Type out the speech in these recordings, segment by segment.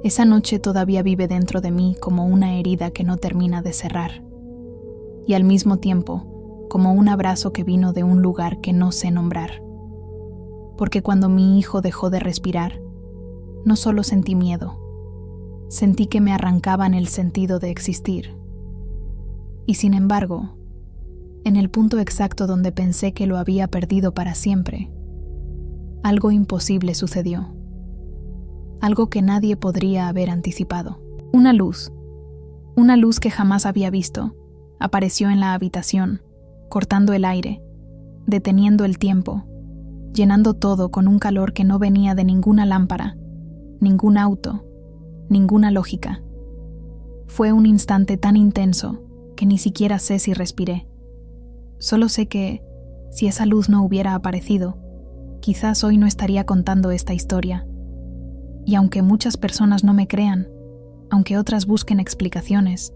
Esa noche todavía vive dentro de mí como una herida que no termina de cerrar. Y al mismo tiempo, como un abrazo que vino de un lugar que no sé nombrar. Porque cuando mi hijo dejó de respirar, no solo sentí miedo, sentí que me arrancaban el sentido de existir. Y sin embargo, en el punto exacto donde pensé que lo había perdido para siempre, algo imposible sucedió. Algo que nadie podría haber anticipado. Una luz que jamás había visto, apareció en la habitación, cortando el aire, deteniendo el tiempo, llenando todo con un calor que no venía de ninguna lámpara, ningún auto, ninguna lógica. Fue un instante tan intenso que ni siquiera sé si respiré. Solo sé que, si esa luz no hubiera aparecido, quizás hoy no estaría contando esta historia. Y aunque muchas personas no me crean, aunque otras busquen explicaciones,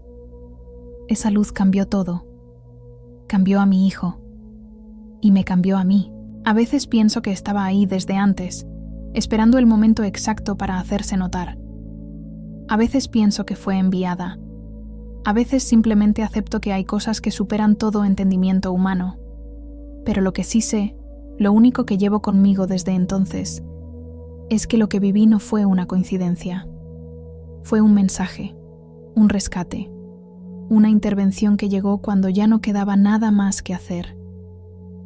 esa luz cambió todo. Cambió a mi hijo. Y me cambió a mí. A veces pienso que estaba ahí desde antes, esperando el momento exacto para hacerse notar. A veces pienso que fue enviada. A veces simplemente acepto que hay cosas que superan todo entendimiento humano. Pero lo que sí sé, lo único que llevo conmigo desde entonces, es que lo que viví no fue una coincidencia. Fue un mensaje, un rescate, una intervención que llegó cuando ya no quedaba nada más que hacer.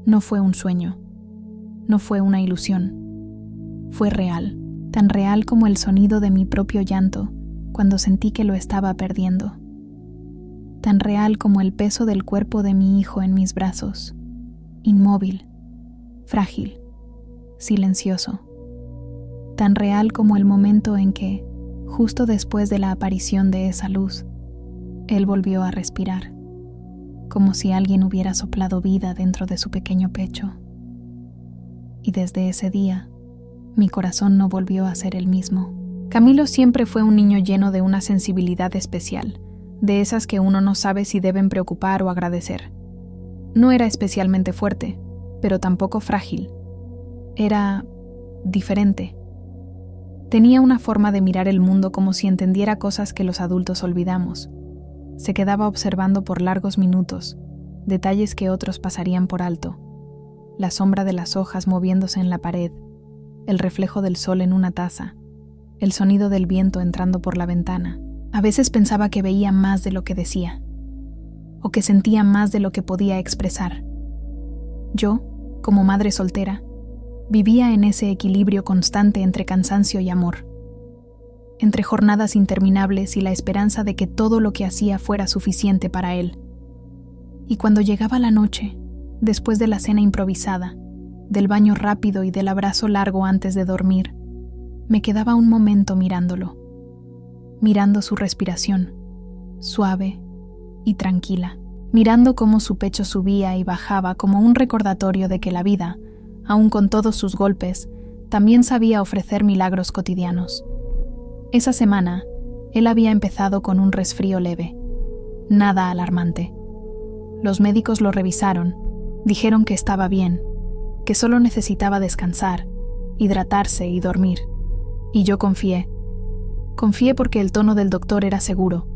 No fue un sueño, no fue una ilusión. Fue real, tan real como el sonido de mi propio llanto cuando sentí que lo estaba perdiendo. Tan real como el peso del cuerpo de mi hijo en mis brazos, inmóvil, frágil, silencioso. Tan real como el momento en que, justo después de la aparición de esa luz, él volvió a respirar, como si alguien hubiera soplado vida dentro de su pequeño pecho. Y desde ese día, mi corazón no volvió a ser el mismo. Camilo siempre fue un niño lleno de una sensibilidad especial, de esas que uno no sabe si deben preocupar o agradecer. No era especialmente fuerte, pero tampoco frágil. Era diferente. Tenía una forma de mirar el mundo como si entendiera cosas que los adultos olvidamos. Se quedaba observando por largos minutos, detalles que otros pasarían por alto. La sombra de las hojas moviéndose en la pared, el reflejo del sol en una taza, el sonido del viento entrando por la ventana. A veces pensaba que veía más de lo que decía, o que sentía más de lo que podía expresar. Yo, como madre soltera, vivía en ese equilibrio constante entre cansancio y amor, entre jornadas interminables y la esperanza de que todo lo que hacía fuera suficiente para él. Y cuando llegaba la noche, después de la cena improvisada, del baño rápido y del abrazo largo antes de dormir, me quedaba un momento mirándolo, mirando su respiración, suave y tranquila, mirando cómo su pecho subía y bajaba como un recordatorio de que la vida, aun con todos sus golpes, también sabía ofrecer milagros cotidianos. Esa semana, él había empezado con un resfrío leve, nada alarmante. Los médicos lo revisaron, dijeron que estaba bien, que solo necesitaba descansar, hidratarse y dormir. Y yo confié. Confié porque el tono del doctor era seguro,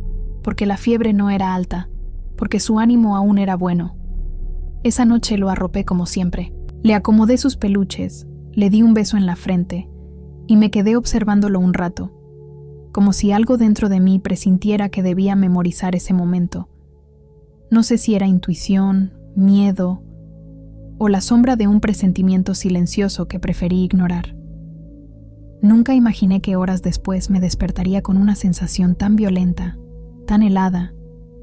porque la fiebre no era alta, porque su ánimo aún era bueno. Esa noche lo arropé como siempre. Le acomodé sus peluches, le di un beso en la frente y me quedé observándolo un rato, como si algo dentro de mí presintiera que debía memorizar ese momento. No sé si era intuición, miedo o la sombra de un presentimiento silencioso que preferí ignorar. Nunca imaginé que horas después me despertaría con una sensación tan violenta, tan helada,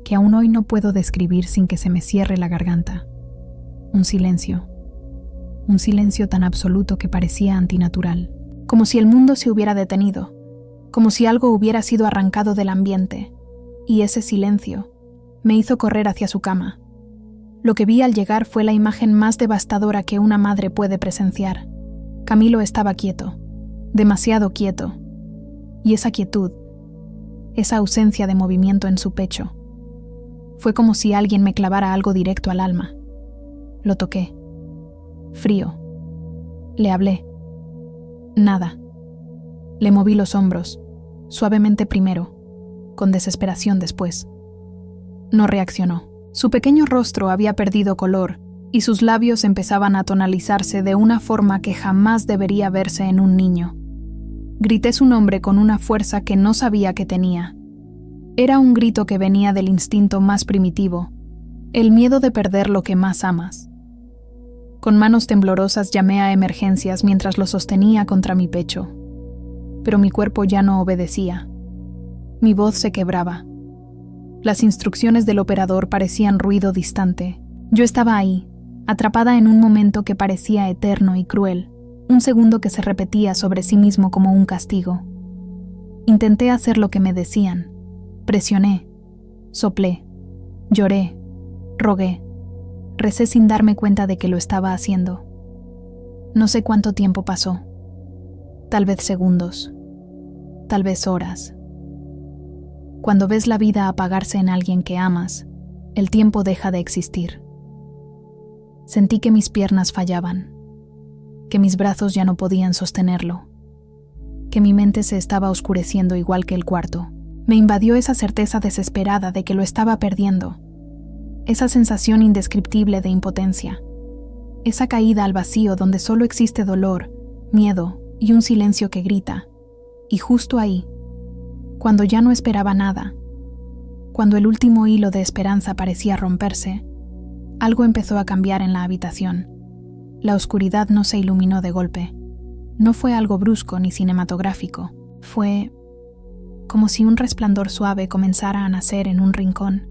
que aún hoy no puedo describir sin que se me cierre la garganta. Un silencio tan absoluto que parecía antinatural, como si el mundo se hubiera detenido, como si algo hubiera sido arrancado del ambiente, y ese silencio me hizo correr hacia su cama. Lo que vi al llegar fue la imagen más devastadora que una madre puede presenciar. Camilo estaba quieto, demasiado quieto, y esa quietud, esa ausencia de movimiento en su pecho, fue como si alguien me clavara algo directo al alma. Lo toqué. Frío. Le hablé. Nada. Le moví los hombros. suavemente primero, con desesperación después. No reaccionó. Su pequeño rostro había perdido color y sus labios empezaban a tonalizarse de una forma que jamás debería verse en un niño. Grité su nombre con una fuerza que no sabía que tenía. Era un grito que venía del instinto más primitivo, el miedo de perder lo que más amas. Con manos temblorosas llamé a emergencias mientras lo sostenía contra mi pecho, pero mi cuerpo ya no obedecía. Mi voz se quebraba. Las instrucciones del operador parecían ruido distante. Yo estaba ahí, atrapada en un momento que parecía eterno y cruel, un segundo que se repetía sobre sí mismo como un castigo. Intenté hacer lo que me decían. Presioné, soplé, lloré, rogué. Recé sin darme cuenta de que lo estaba haciendo. No sé cuánto tiempo pasó. Tal vez segundos. Tal vez horas. Cuando ves la vida apagarse en alguien que amas, el tiempo deja de existir. Sentí que mis piernas fallaban, que mis brazos ya no podían sostenerlo, que mi mente se estaba oscureciendo igual que el cuarto. Me invadió esa certeza desesperada de que lo estaba perdiendo, esa sensación indescriptible de impotencia, esa caída al vacío donde solo existe dolor, miedo y un silencio que grita. Y justo ahí, cuando ya no esperaba nada, cuando el último hilo de esperanza parecía romperse, algo empezó a cambiar en la habitación. La oscuridad no se iluminó de golpe. No fue algo brusco ni cinematográfico. Fue como si un resplandor suave comenzara a nacer en un rincón,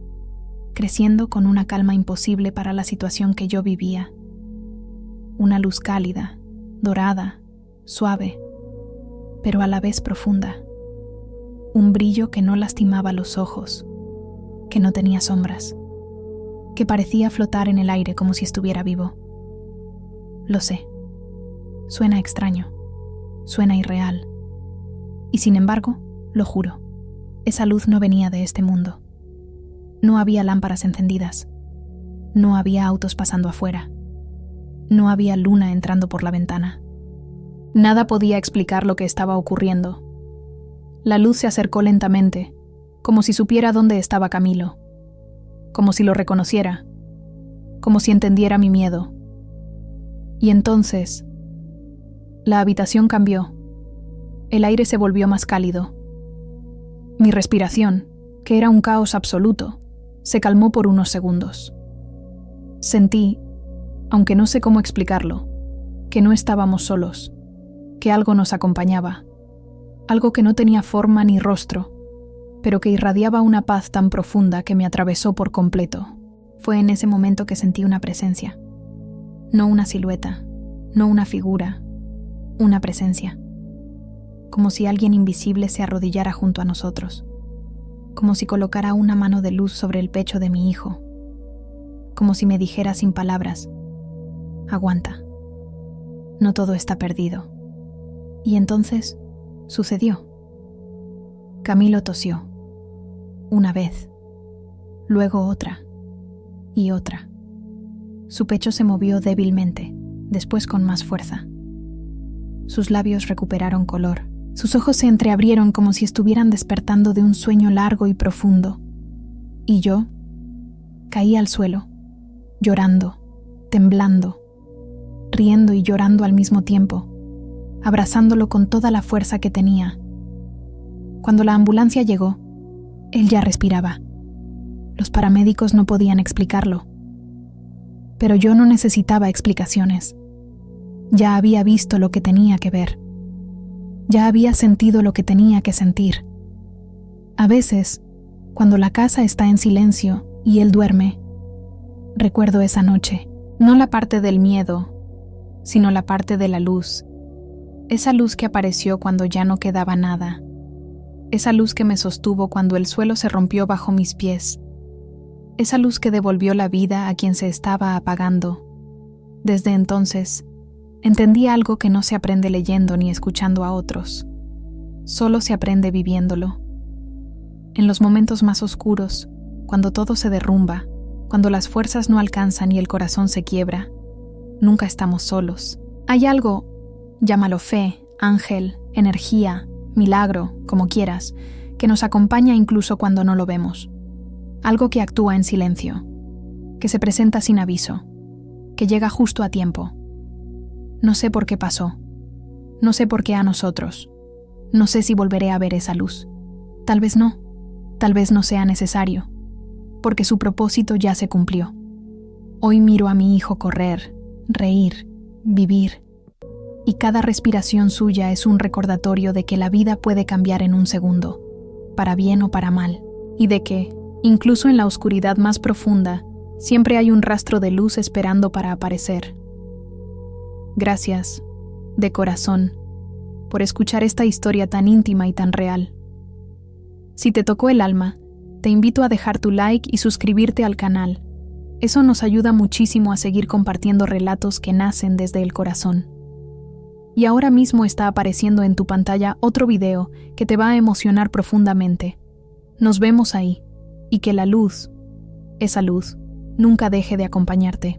creciendo con una calma imposible para la situación que yo vivía. Una luz cálida, dorada, suave, pero a la vez profunda. Un brillo que no lastimaba los ojos, que no tenía sombras, que parecía flotar en el aire como si estuviera vivo. Lo sé. Suena extraño, suena irreal. Y sin embargo, lo juro, esa luz no venía de este mundo. No había lámparas encendidas. No había autos pasando afuera. No había luna entrando por la ventana. Nada podía explicar lo que estaba ocurriendo. La luz se acercó lentamente, como si supiera dónde estaba Camilo, como si lo reconociera, como si entendiera mi miedo. Y entonces, la habitación cambió. El aire se volvió más cálido. Mi respiración, que era un caos absoluto, se calmó por unos segundos. Sentí, aunque no sé cómo explicarlo, que no estábamos solos, que algo nos acompañaba, algo que no tenía forma ni rostro, pero que irradiaba una paz tan profunda que me atravesó por completo. Fue en ese momento que sentí una presencia. No una silueta, no una figura, una presencia. Como si alguien invisible se arrodillara junto a nosotros. Como si colocara una mano de luz sobre el pecho de mi hijo. Como si me dijera sin palabras: aguanta. No todo está perdido. Y entonces sucedió. Camilo tosió. Una vez. Luego otra. Y otra. Su pecho se movió débilmente, después con más fuerza. Sus labios recuperaron color. Sus ojos se entreabrieron como si estuvieran despertando de un sueño largo y profundo. Y yo caí al suelo, llorando, temblando, riendo y llorando al mismo tiempo, abrazándolo con toda la fuerza que tenía. Cuando la ambulancia llegó, él ya respiraba. Los paramédicos no podían explicarlo. Pero yo no necesitaba explicaciones. Ya había visto lo que tenía que ver. Ya había sentido lo que tenía que sentir. A veces, cuando la casa está en silencio y él duerme, recuerdo esa noche, no la parte del miedo, sino la parte de la luz. Esa luz que apareció cuando ya no quedaba nada. Esa luz que me sostuvo cuando el suelo se rompió bajo mis pies. Esa luz que devolvió la vida a quien se estaba apagando. Desde entonces, entendí algo que no se aprende leyendo ni escuchando a otros. Solo se aprende viviéndolo. En los momentos más oscuros, cuando todo se derrumba, cuando las fuerzas no alcanzan y el corazón se quiebra, nunca estamos solos. Hay algo, llámalo fe, ángel, energía, milagro, como quieras, que nos acompaña incluso cuando no lo vemos. Algo que actúa en silencio, que se presenta sin aviso, que llega justo a tiempo. No sé por qué pasó, no sé por qué a nosotros, no sé si volveré a ver esa luz. Tal vez no sea necesario, porque su propósito ya se cumplió. Hoy miro a mi hijo correr, reír, vivir, y cada respiración suya es un recordatorio de que la vida puede cambiar en un segundo, para bien o para mal, y de que, incluso en la oscuridad más profunda, siempre hay un rastro de luz esperando para aparecer. Gracias, de corazón, por escuchar esta historia tan íntima y tan real. Si te tocó el alma, te invito a dejar tu like y suscribirte al canal. Eso nos ayuda muchísimo a seguir compartiendo relatos que nacen desde el corazón. Y ahora mismo está apareciendo en tu pantalla otro video que te va a emocionar profundamente. Nos vemos ahí, y que la luz, esa luz, nunca deje de acompañarte.